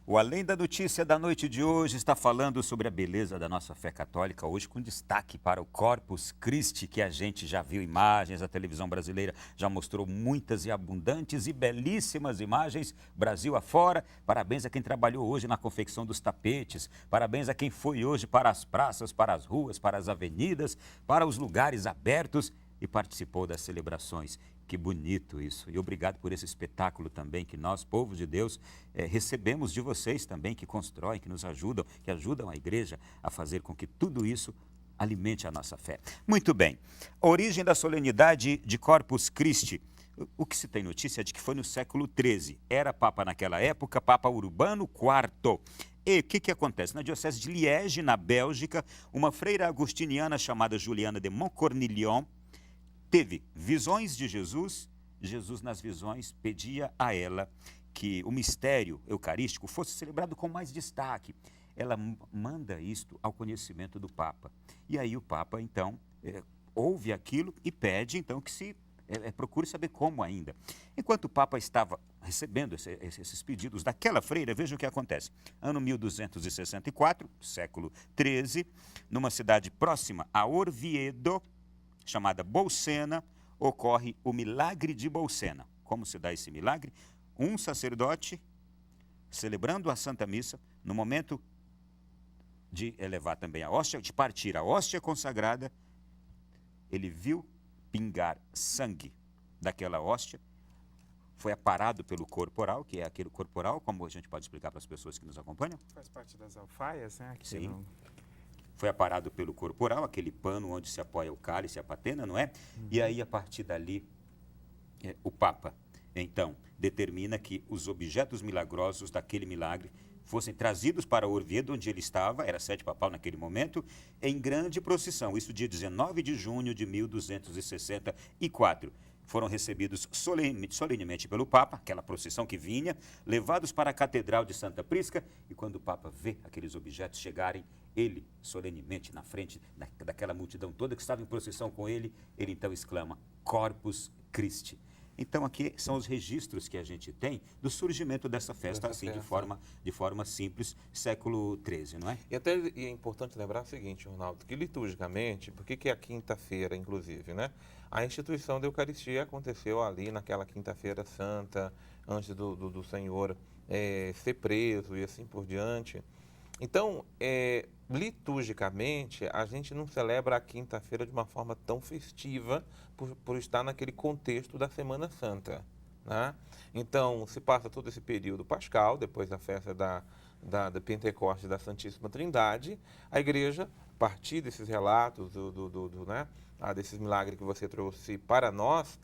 O Além da Notícia da noite de hoje está falando sobre a beleza da nossa fé católica, hoje com destaque para o Corpus Christi, que a gente já viu imagens, a televisão brasileira já mostrou muitas e abundantes e belíssimas imagens, Brasil afora. Parabéns a quem trabalhou hoje na confecção dos tapetes, parabéns a quem foi hoje para as praças, para as ruas, para as avenidas, para os lugares abertos e participou das celebrações. Que bonito isso. E obrigado por esse espetáculo também que nós, povo de Deus, recebemos de vocês também, que constroem, que nos ajudam, que ajudam a igreja a fazer com que tudo isso alimente a nossa fé. Muito bem. A origem da solenidade de Corpus Christi. O que se tem notícia é de que foi no século XIII. Era Papa naquela época, Papa Urbano IV. E o que acontece? Na diocese de Liege, na Bélgica, uma freira agostiniana chamada Juliana de Montcornillon teve visões de Jesus. Jesus, nas visões, pedia a ela que o mistério eucarístico fosse celebrado com mais destaque. Ela manda isto ao conhecimento do Papa. E aí o Papa, então, ouve aquilo e pede, então, que se procure saber como ainda. Enquanto o Papa estava recebendo esses pedidos daquela freira, veja o que acontece. Ano 1264, século XIII, numa cidade próxima a Orviedo, chamada Bolsena, ocorre o milagre de Bolsena. Como se dá esse milagre? Um sacerdote, celebrando a Santa Missa, no momento de elevar também a hóstia, de partir a hóstia consagrada, ele viu pingar sangue daquela hóstia, foi aparado pelo corporal, que é aquele corporal, como a gente pode explicar para as pessoas que nos acompanham? Faz parte das alfaias, né? Sim. Foi aparado pelo corporal, aquele pano onde se apoia o cálice e a patena, não é? E aí, a partir dali, o Papa, então, determina que os objetos milagrosos daquele milagre fossem trazidos para Orviedo, onde ele estava, era sede papal naquele momento, em grande procissão. Isso dia 19 de junho de 1264. Foram recebidos solenemente pelo Papa, aquela procissão que vinha, levados para a Catedral de Santa Prisca, e quando o Papa vê aqueles objetos chegarem, ele, solenemente, na frente daquela multidão toda que estava em procissão com ele, ele então exclama, Corpus Christi. Então, aqui são os registros que a gente tem do surgimento dessa festa, assim, de forma simples, século XIII, não é? E até é importante lembrar o seguinte, Ronaldo, que liturgicamente, por que é a quinta-feira, inclusive, né? A instituição da Eucaristia aconteceu ali naquela quinta-feira santa, antes do Senhor ser preso e assim por diante. Então, liturgicamente, a gente não celebra a quinta-feira de uma forma tão festiva por estar naquele contexto da Semana Santa, né? Então, se passa todo esse período pascal, depois da festa da Pentecostes da Santíssima Trindade, a igreja, a partir desses relatos, né, desses milagres que você trouxe para nós,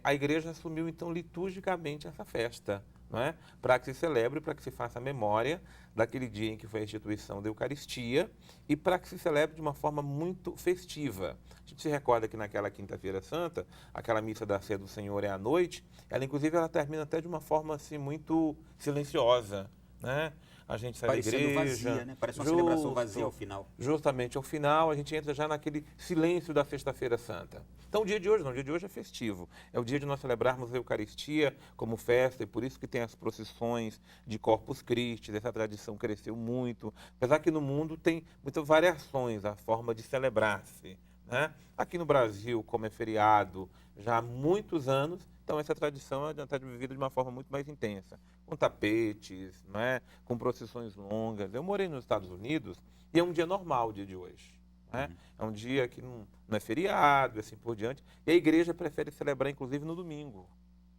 a igreja assumiu, então, liturgicamente essa festa, né, para que se celebre, para que se faça a memória daquele dia em que foi a instituição da Eucaristia e para que se celebre de uma forma muito festiva. A gente se recorda que naquela quinta-feira santa, aquela missa da Ceia do Senhor à noite, ela inclusive ela termina até de uma forma assim muito silenciosa, né? A gente sai da igreja, vazia, né? Parece uma celebração vazia ao final. Justamente ao final, a gente entra já naquele silêncio da Sexta-feira Santa. Então, o dia de hoje não, o dia de hoje é festivo. É o dia de nós celebrarmos a Eucaristia como festa, e por isso que tem as procissões de Corpus Christi, essa tradição cresceu muito. Apesar que no mundo tem muitas variações a forma de celebrar-se, né? Aqui no Brasil, como é feriado já há muitos anos, então essa tradição está vivida de uma forma muito mais intensa, com tapetes, né, com procissões longas. Eu morei nos Estados Unidos e é um dia normal o dia de hoje, né? É um dia que não é feriado e assim por diante. E a igreja prefere celebrar inclusive no domingo,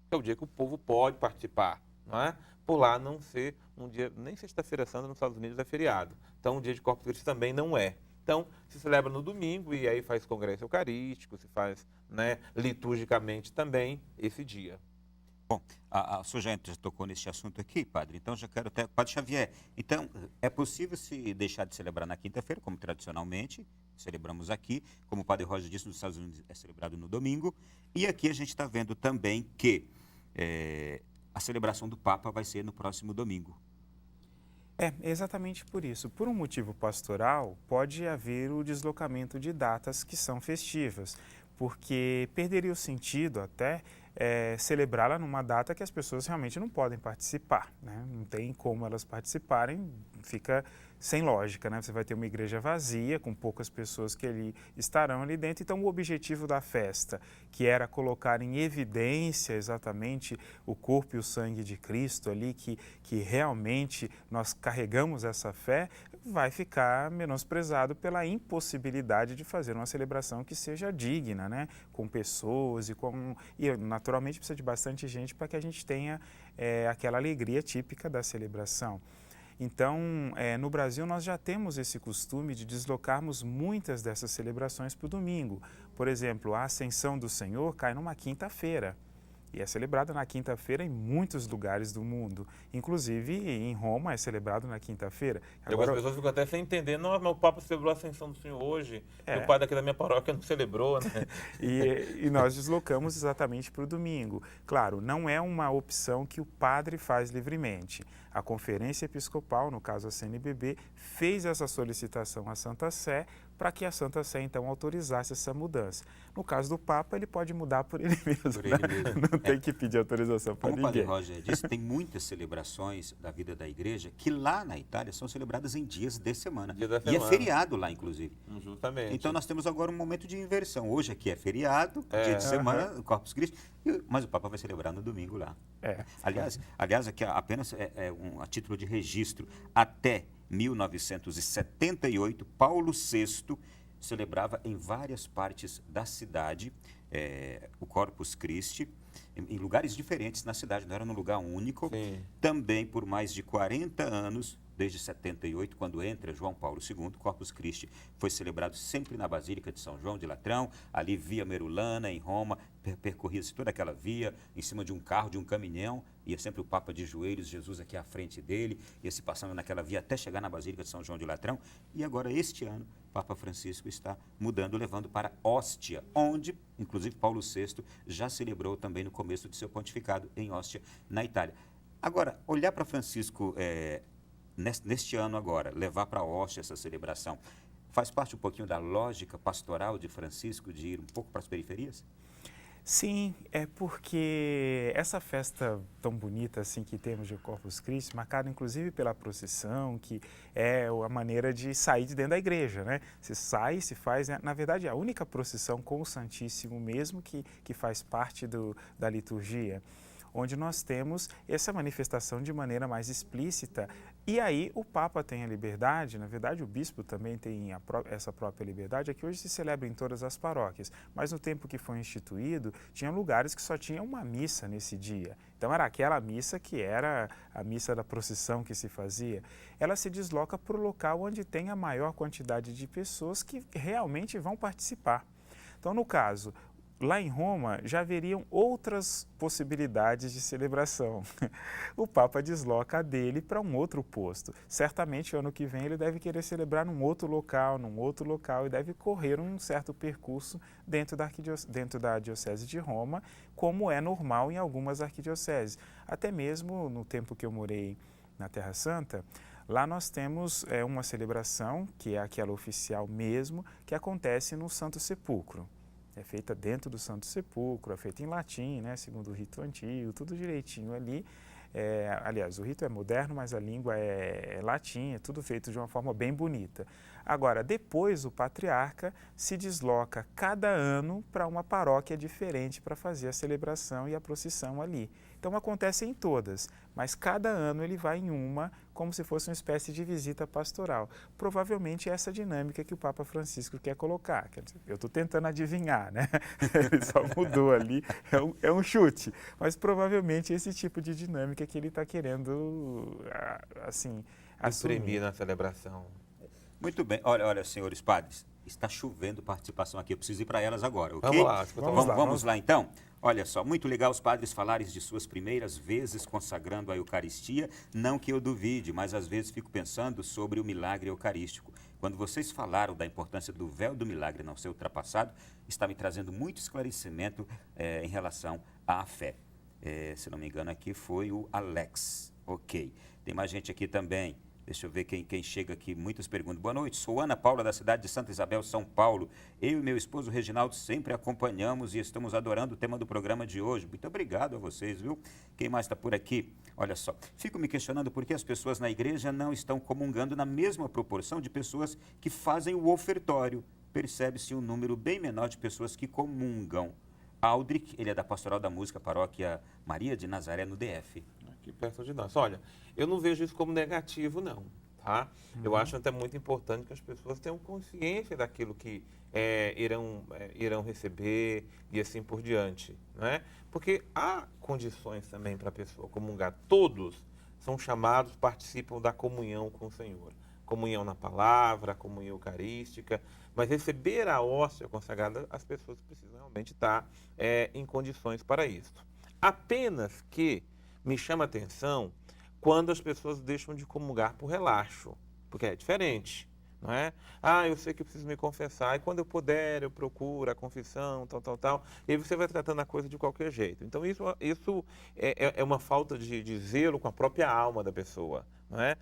que é o dia que o povo pode participar, não é? Por lá não ser um dia, nem Sexta-feira Santa nos Estados Unidos é feriado. Então o dia de Corpus Christi também não é. Então, se celebra no domingo e aí faz congresso eucarístico, se faz, né, liturgicamente também esse dia. Bom, a senhor já tocou nesse assunto aqui, padre, então já quero até... Padre Xavier, então é possível se deixar de celebrar na quinta-feira, como tradicionalmente celebramos aqui, como o padre Roger disse, nos Estados Unidos é celebrado no domingo, e aqui a gente está vendo também que a celebração do Papa vai ser no próximo domingo. É, exatamente por isso. Por um motivo pastoral, pode haver o deslocamento de datas que são festivas, porque perderia o sentido até celebrá-la numa data que as pessoas realmente não podem participar, né? Não tem como elas participarem, fica sem lógica, né? Você vai ter uma igreja vazia, com poucas pessoas que estarão ali dentro. Então, o objetivo da festa, que era colocar em evidência exatamente o corpo e o sangue de Cristo ali, que realmente nós carregamos essa fé, vai ficar menosprezado pela impossibilidade de fazer uma celebração que seja digna, né? Com pessoas e naturalmente precisa de bastante gente para que a gente tenha aquela alegria típica da celebração. Então, no Brasil, nós já temos esse costume de deslocarmos muitas dessas celebrações para o domingo. Por exemplo, a Ascensão do Senhor cai numa quinta-feira e é celebrada na quinta-feira em muitos lugares do mundo. Inclusive, em Roma é celebrado na quinta-feira. Agora, as pessoas ficam até sem entender. Não, mas o Papa celebrou a Ascensão do Senhor hoje. E o padre aqui da minha paróquia não celebrou, né? E nós deslocamos exatamente para o domingo. Claro, não é uma opção que o padre faz livremente. A Conferência Episcopal, no caso a CNBB, fez essa solicitação à Santa Sé para que a Santa Sé, então, autorizasse essa mudança. No caso do Papa, ele pode mudar por ele mesmo. Por ele mesmo. Não tem que pedir autorização para ninguém. Como o Padre Roger disse, tem muitas celebrações da vida da igreja que lá na Itália são celebradas em dias de semana. Dia da E é semana. feriado lá, inclusive. Justamente. Então nós temos agora um momento de inversão. Hoje aqui é feriado, dia de semana, o Corpus Christi, mas o Papa vai celebrar no domingo lá. Aliás, aqui apenas a título de registro, até 1978, Paulo VI celebrava em várias partes da cidade o Corpus Christi, em lugares diferentes na cidade, não era num lugar único. Sim. Também por mais de 40 anos, desde 78, quando entra João Paulo II, Corpus Christi foi celebrado sempre na Basílica de São João de Latrão, ali via Merulana, em Roma, percorria-se toda aquela via, em cima de um carro, de um caminhão, ia sempre o Papa de joelhos, Jesus aqui à frente dele, ia se passando naquela via até chegar na Basílica de São João de Latrão. E agora, este ano, Papa Francisco está mudando, levando para Óstia, onde, inclusive, Paulo VI já celebrou também no começo de seu pontificado, em Óstia, na Itália. Agora, olhar para Francisco neste ano agora, levar para Óstia essa celebração, faz parte um pouquinho da lógica pastoral de Francisco de ir um pouco para as periferias? Sim, é porque essa festa tão bonita assim que temos de Corpus Christi, marcada inclusive pela procissão, que é a maneira de sair de dentro da igreja, né? Se sai, se faz, na verdade é a única procissão com o Santíssimo mesmo que faz parte da liturgia, onde nós temos essa manifestação de maneira mais explícita. E aí o Papa tem a liberdade, na verdade o Bispo também tem essa própria liberdade, é que hoje se celebra em todas as paróquias, mas no tempo que foi instituído, tinha lugares que só tinha uma missa nesse dia. Então era aquela missa que era a missa da procissão que se fazia. Ela se desloca para o local onde tem a maior quantidade de pessoas que realmente vão participar. Então, no caso, lá em Roma já haveriam outras possibilidades de celebração. O Papa desloca a dele para um outro posto. Certamente, o ano que vem, ele deve querer celebrar num outro local, e deve correr um certo percurso dentro da Diocese de Roma, como é normal em algumas arquidioceses. Até mesmo no tempo que eu morei na Terra Santa, lá nós temos uma celebração, que é aquela oficial mesmo, que acontece no Santo Sepulcro. É feita dentro do Santo Sepulcro, é feita em latim, né, segundo o rito antigo, tudo direitinho ali. Aliás, o rito é moderno, mas a língua é latim, é tudo feito de uma forma bem bonita. Agora, depois o patriarca se desloca cada ano para uma paróquia diferente para fazer a celebração e a procissão ali. Então acontece em todas, mas cada ano ele vai em uma, como se fosse uma espécie de visita pastoral. Provavelmente essa dinâmica que o Papa Francisco quer colocar. Quer dizer, eu estou tentando adivinhar, né? Ele só mudou ali, é um chute, mas provavelmente esse tipo de dinâmica que ele está querendo, assim, assumir na celebração. Muito bem. Olha, senhores padres, está chovendo participação aqui. Eu preciso ir para elas agora, ok? Vamos lá, então. Olha só, muito legal os padres falarem de suas primeiras vezes consagrando a Eucaristia. Não que eu duvide, mas às vezes fico pensando sobre o milagre eucarístico. Quando vocês falaram da importância do véu do milagre não ser ultrapassado, está me trazendo muito esclarecimento em relação à fé. Se não me engano, aqui foi o Alex. Ok. Tem mais gente aqui também. Deixa eu ver quem chega aqui. Muitas perguntas. Boa noite, sou Ana Paula, da cidade de Santa Isabel, São Paulo. Eu e meu esposo Reginaldo sempre acompanhamos e estamos adorando o tema do programa de hoje. Muito obrigado a vocês, viu? Quem mais está por aqui? Olha só, fico me questionando por que as pessoas na igreja não estão comungando na mesma proporção de pessoas que fazem o ofertório. Percebe-se um número bem menor de pessoas que comungam. Aldrich, ele é da Pastoral da Música, Paróquia Maria de Nazaré, no DF. Aqui perto de nós. Olha, eu não vejo isso como negativo, não. Tá? Eu acho até muito importante que as pessoas tenham consciência daquilo que irão receber e assim por diante. Né? Porque há condições também para a pessoa comungar. Todos são chamados, participam da comunhão com o Senhor. Comunhão na palavra, comunhão eucarística. Mas receber a hóstia consagrada, as pessoas precisam realmente estar em condições para isso. Apenas que me chama a atenção quando as pessoas deixam de comungar por relaxo, porque é diferente, não é? Eu sei que eu preciso me confessar, e quando eu puder, eu procuro a confissão, tal. E aí você vai tratando a coisa de qualquer jeito. Então, isso é uma falta de zelo com a própria alma da pessoa, não é?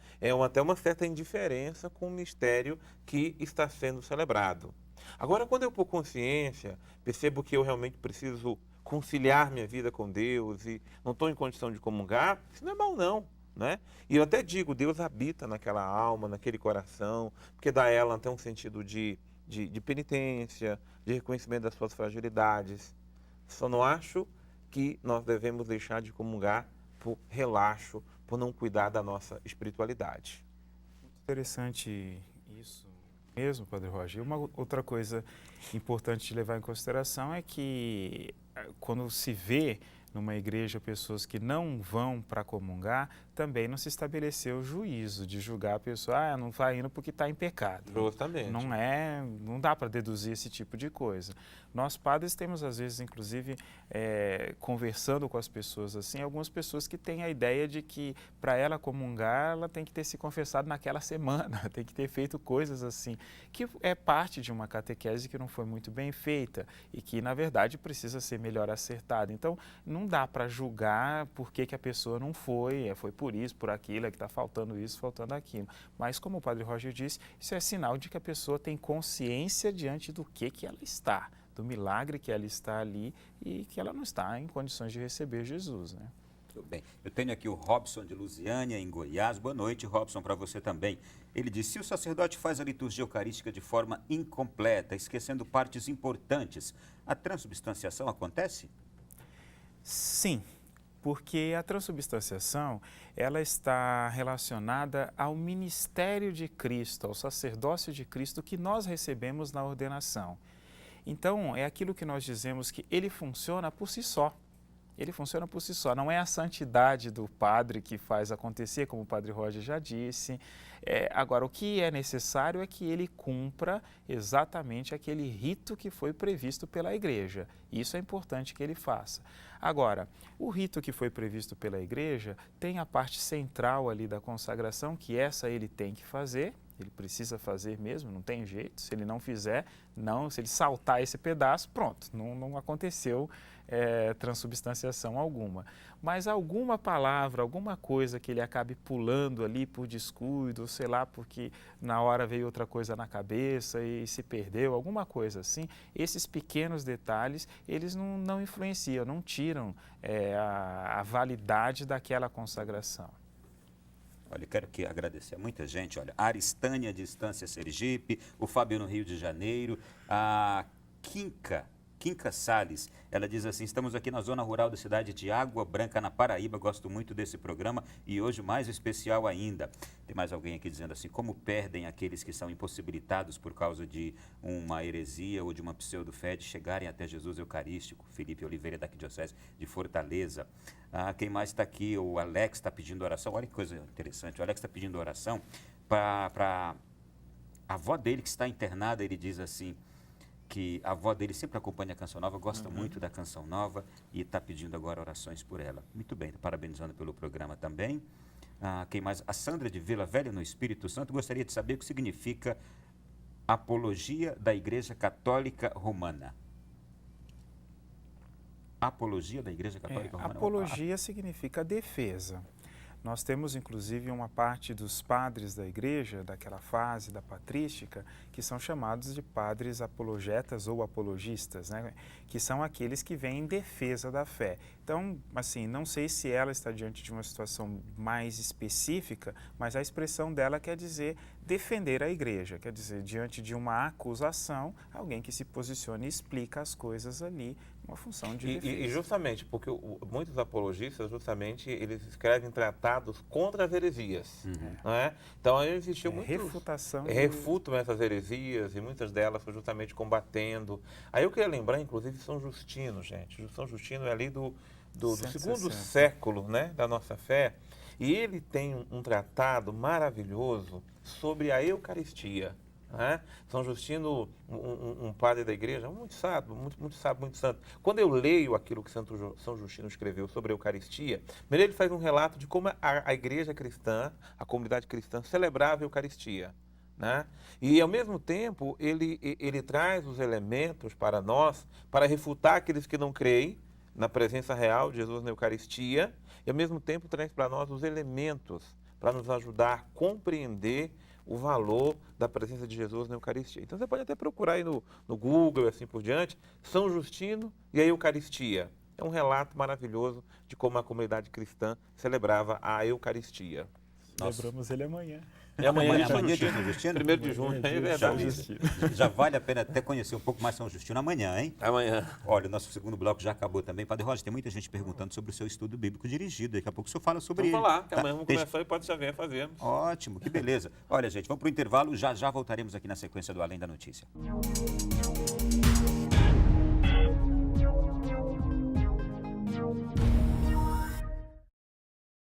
Até uma certa indiferença com o mistério que está sendo celebrado. Agora, quando eu, por consciência, percebo que eu realmente preciso conciliar minha vida com Deus e não estou em condição de comungar, isso não é mal, não. Né? E eu até digo, Deus habita naquela alma, naquele coração, porque dá a ela até um sentido de penitência, de reconhecimento das suas fragilidades. Só não acho que nós devemos deixar de comungar por relaxo, por não cuidar da nossa espiritualidade. Muito interessante isso mesmo, Padre Roger. Uma outra coisa importante de levar em consideração é que quando se vê numa igreja pessoas que não vão para comungar, também não se estabeleceu o juízo de julgar a pessoa, não vai indo porque está em pecado. Justamente. Não dá para deduzir esse tipo de coisa. Nós padres temos, às vezes, inclusive, conversando com as pessoas assim, algumas pessoas que têm a ideia de que para ela comungar, ela tem que ter se confessado naquela semana, tem que ter feito coisas assim, que é parte de uma catequese que não foi muito bem feita e que, na verdade, precisa ser melhor acertada. Então, não dá para julgar por que a pessoa não foi por isso, por aquilo, é que está faltando isso, faltando aquilo. Mas, como o Padre Roger disse, isso é sinal de que a pessoa tem consciência diante do que ela está, do milagre que ela está ali e que ela não está em condições de receber Jesus, né? Tudo bem. Eu tenho aqui o Robson de Lusiânia, em Goiás. Boa noite, Robson, para você também. Ele diz, se o sacerdote faz a liturgia eucarística de forma incompleta, esquecendo partes importantes, a transubstanciação acontece? Sim, porque a transubstanciação ela está relacionada ao ministério de Cristo, ao sacerdócio de Cristo que nós recebemos na ordenação. Então, é aquilo que nós dizemos que ele funciona por si só. Ele funciona por si só, não é a santidade do padre que faz acontecer, como o Padre Roger já disse. Agora, o que é necessário é que ele cumpra exatamente aquele rito que foi previsto pela Igreja. Isso é importante que ele faça. Agora, o rito que foi previsto pela Igreja tem a parte central ali da consagração, que essa ele tem que fazer. Ele precisa fazer mesmo, não tem jeito. Se ele não fizer, se ele saltar esse pedaço, pronto, não aconteceu transubstanciação alguma. Mas alguma palavra, alguma coisa que ele acabe pulando ali por descuido, sei lá, porque na hora veio outra coisa na cabeça e se perdeu, alguma coisa assim, esses pequenos detalhes, eles não influenciam, não tiram a validade daquela consagração. Olha, eu quero agradecer a muita gente. Olha, a Aristânia de Estância Sergipe, o Fábio no Rio de Janeiro, a Quinca Salles, ela diz assim, estamos aqui na zona rural da cidade de Água Branca, na Paraíba, gosto muito desse programa e hoje mais especial ainda. Tem mais alguém aqui dizendo assim, como perdem aqueles que são impossibilitados por causa de uma heresia ou de uma pseudo-fé de chegarem até Jesus Eucarístico? Felipe Oliveira, da Arquidiocese de Fortaleza. Quem mais está aqui? O Alex está pedindo oração. Olha que coisa interessante, o Alex está pedindo oração para a avó dele que está internada. Ele diz assim, que a avó dele sempre acompanha a Canção Nova, gosta muito da Canção Nova e está pedindo agora orações por ela. Muito bem, parabenizando pelo programa também. Quem mais? A Sandra de Vila Velha, no Espírito Santo, gostaria de saber o que significa Apologia da Igreja Católica Romana. Apologia da Igreja Católica Romana. Apologia significa defesa. Nós temos, inclusive, uma parte dos padres da igreja, daquela fase da patrística, que são chamados de padres apologetas ou apologistas, né? Que são aqueles que vêm em defesa da fé. Então, assim, não sei se ela está diante de uma situação mais específica, mas a expressão dela quer dizer defender a igreja, quer dizer, diante de uma acusação, alguém que se posiciona e explica as coisas ali, uma função de defesa. E justamente porque muitos apologistas, justamente, eles escrevem tratados contra as heresias, não é? Então, aí existiu muitos... refutação. Refutam essas heresias e muitas delas foram justamente combatendo. Aí eu queria lembrar, inclusive, São Justino, gente. São Justino é ali do segundo século, né, da nossa fé. E ele tem um tratado maravilhoso sobre a Eucaristia. Né? São Justino, um padre da igreja, muito sábio, muito sábio, muito santo. Quando eu leio aquilo que São Justino escreveu sobre a Eucaristia, primeiro ele faz um relato de como a igreja cristã, a comunidade cristã, celebrava a Eucaristia. Né? E, ao mesmo tempo, ele traz os elementos para nós, para refutar aqueles que não creem na presença real de Jesus na Eucaristia, e, ao mesmo tempo, traz para nós os elementos para nos ajudar a compreender o valor da presença de Jesus na Eucaristia. Então, você pode até procurar aí no Google e assim por diante, São Justino e a Eucaristia. É um relato maravilhoso de como a comunidade cristã celebrava a Eucaristia. Celebramos ele amanhã. E amanhã é dia de São Justino? 1º de junho, é verdade. Já vale a pena até conhecer um pouco mais São Justino amanhã, hein? Amanhã. Olha, o nosso segundo bloco já acabou também. Padre Roger, tem muita gente perguntando sobre o seu estudo bíblico dirigido. Daqui a pouco o senhor fala sobre Vamos ele. falar, que amanhã vamos começar e pode já vir a fazer. Ótimo, que beleza. Olha, gente, vamos para o intervalo. Já voltaremos aqui na sequência do Além da Notícia.